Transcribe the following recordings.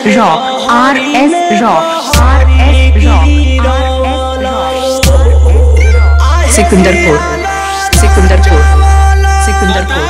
Rock, RS Rock, RS Rock, Sikandarpur, Sikandarpur, Sikandarpur.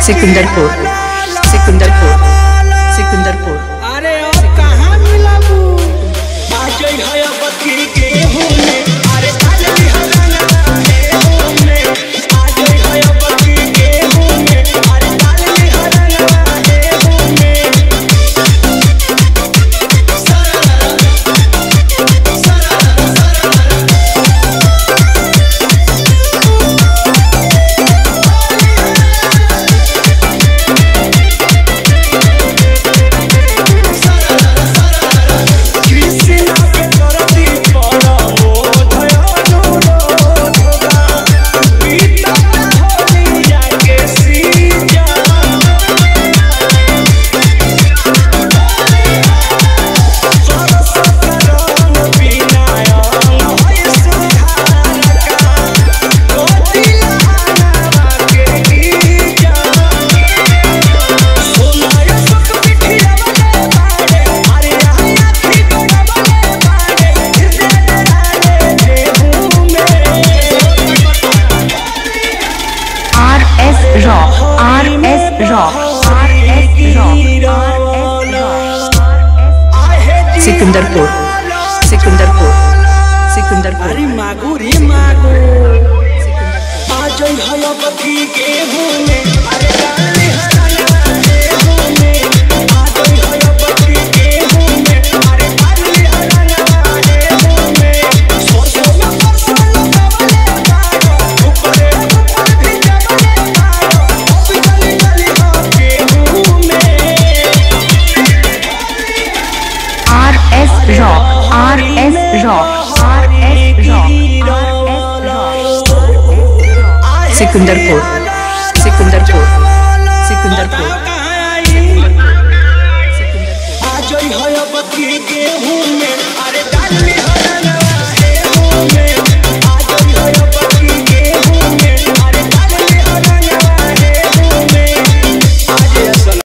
Sikandarpur, Sikandarpur, Sikandarpur. अरे अब कहाँ मिला बू? आज है बत्ती के होने, अरे काली हरना है होने। आज है बत्ती के होने, अरे काली हरना है होने। सिकंदरपुर, सिकंदरपुर, सिकंदरपुर। अरे मागू रे मागू, आज है बत्ती के होने, अरे काली हरना है होने। आज है बत्ती के होने, अरे काली हरना है होने। सोचो में परसों लगावले बारो, ऊपरे ऊपर भी जावले बारो। अभी गली गली के होने। RS Rock, RS Rock, RS Rock, Sikandarpur, Sikandarpur, Sikandarpur. आज है बत्ती के होने, अरे